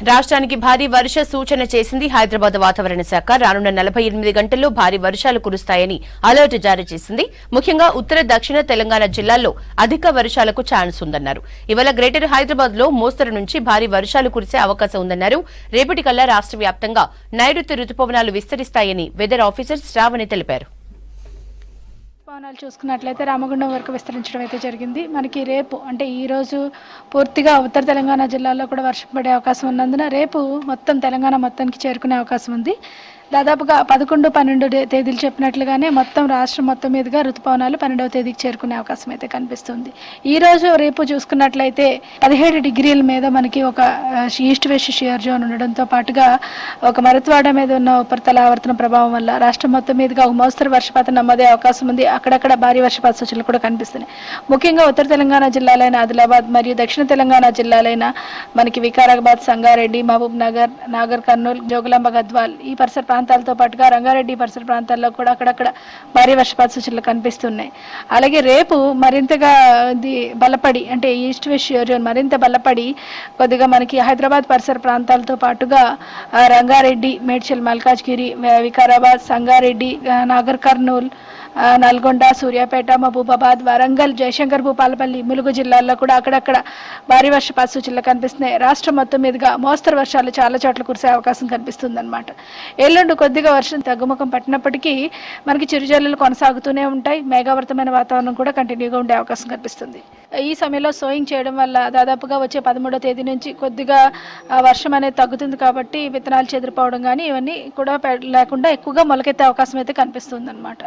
రాష్ట్రానికి భారీ వర్ష సూచన చేసింది హైదరాబాద్ వాతావరణ శాఖ. రానున్న 48 గంటల్లో భారీ వర్షాలు కురుస్తాయని అలర్ట్ జారీ చేసింది. ముఖ్యంగా ఉత్తర దక్షిణ తెలంగాణ జిల్లాల్లో అధిక వర్షాలకు ఛాన్స్ ఉందన్నారు. ఇవాళ గ్రేటర్ హైదరాబాద్ లో మోస్తరు నుంచి భారీ వర్షాలు కురిసే అవకాశం ఉందన్నారు. రేపటికల్లా రాష్ట్ర వ్యాప్తంగా నైరుతి రుతుపవనాలు విస్తరిస్తాయని వెదర్ ఆఫీసర్ శ్రావణి తెలిపారు. పవనాలు చూసుకున్నట్లయితే రామగుండం వరకు విస్తరించడం అయితే జరిగింది. మనకి రేపు అంటే ఈ రోజు పూర్తిగా ఉత్తర తెలంగాణ జిల్లాలో కూడా వర్షం పడే అవకాశం ఉన్నందున రేపు మొత్తం తెలంగాణ మొత్తానికి చేరుకునే అవకాశం ఉంది. దాదాపుగా 11, 12 తేదీలు చెప్పినట్లుగానే మొత్తం రాష్ట్రం మొత్తం మీదుగా ఋతుపవనాలు 12వ తేదీకి చేరుకునే అవకాశం అయితే కనిపిస్తుంది. ఈ రోజు రేపు చూసుకున్నట్లయితే 17 డిగ్రీల మీద మనకి ఒక ఈస్ట్ వెస్ట్ షియర్ జోన్ ఉండడంతో పాటుగా ఒక మరత్వాడ మీద ఉన్న ఉపరితల ఆవర్తన ప్రభావం వల్ల రాష్ట్రం మొత్తం మీదుగా ఒక మోస్తరు వర్షపాతం నమోదే అవకాశం ఉంది. అక్కడక్కడ భారీ వర్షపాత సూచనలు కూడా కనిపిస్తున్నాయి. ముఖ్యంగా ఉత్తర తెలంగాణ జిల్లాలైన ఆదిలాబాద్ మరియు దక్షిణ తెలంగాణ జిల్లాలైన మనకి వికారాబాద్, సంగారెడ్డి, మహబూబ్ నగర్, నాగర్ కర్నూలు, జోగులాంబ, గద్వాల్ ఈ పరిసర ప్రాంతాలతో పాటుగా రంగారెడ్డి పరిసర ప్రాంతాల్లో కూడా అక్కడక్కడ భారీ వర్షపాత సూచనలు కనిపిస్తున్నాయి. అలాగే రేపు మరింతగా ఇది బలపడి అంటే ఈస్ట్ వెస్ట్ జోన్ మరింత బలపడి కొద్దిగా మనకి హైదరాబాద్ పరిసర ప్రాంతాలతో పాటుగా రంగారెడ్డి, మేడ్చల్, మల్కాజ్గిరి, వికారాబాద్, సంగారెడ్డి, నాగర్ కర్నూల్, నల్గొండ, సూర్యాపేట, మహబూబాబాద్, వరంగల్, జయశంకర్, భూపాలపల్లి, ములుగు జిల్లాల్లో కూడా అక్కడక్కడ భారీ వర్షపాత సూచనలు కనిపిస్తున్నాయి. రాష్ట్రం మొత్తం మీదుగా మోస్తరు వర్షాలు చాలా చోట్ల కురిసే అవకాశం కనిపిస్తుంది అనమాట. ఎల్లుండి కొద్దిగా వర్షం తగ్గుముఖం పట్టినప్పటికీ మనకి చిరుజల్లులు కొనసాగుతూనే ఉంటాయి. మేఘావృతమైన వాతావరణం కూడా కంటిన్యూగా ఉండే అవకాశం కనిపిస్తుంది. ఈ సమయంలో సోయింగ్ చేయడం వల్ల దాదాపుగా వచ్చే 13వ తేదీ నుంచి కొద్దిగా వర్షం అనేది తగ్గుతుంది కాబట్టి విత్తనాలు చెదిరిపోవడం కానీ ఇవన్నీ కూడా లేకుండా ఎక్కువగా మొలకెత్తే అవకాశం అయితే కనిపిస్తుంది అనమాట.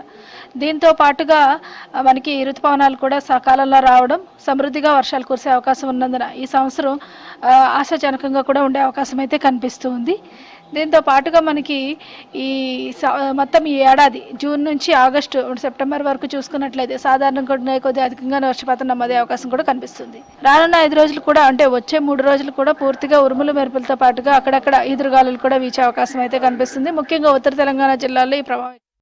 దీంతో పాటుగా మనకి ఋతుపవనాలు కూడా సకాలంలో రావడం, సమృద్ధిగా వర్షాలు కురిసే అవకాశం ఉన్నందున ఈ సంవత్సరం ఆశాజనకంగా కూడా ఉండే అవకాశం అయితే కనిపిస్తుంది. దీంతో పాటుగా మనకి ఈ మొత్తం ఈ ఏడాది జూన్ నుంచి ఆగస్టు, సెప్టెంబర్ వరకు చూసుకున్నట్లయితే సాధారణంగా కొద్దిగా అధికంగానే వర్షపాతం నమోదే అవకాశం కూడా కనిపిస్తుంది. రానున్న 5 రోజులు కూడా అంటే వచ్చే 3 రోజులు కూడా పూర్తిగా ఉరుములు మెరుపులతో పాటుగా అక్కడక్కడ ఈదురుగాలులు కూడా వీచే అవకాశం అయితే కనిపిస్తుంది. ముఖ్యంగా ఉత్తర తెలంగాణ జిల్లాలో ఈ ప్రభావం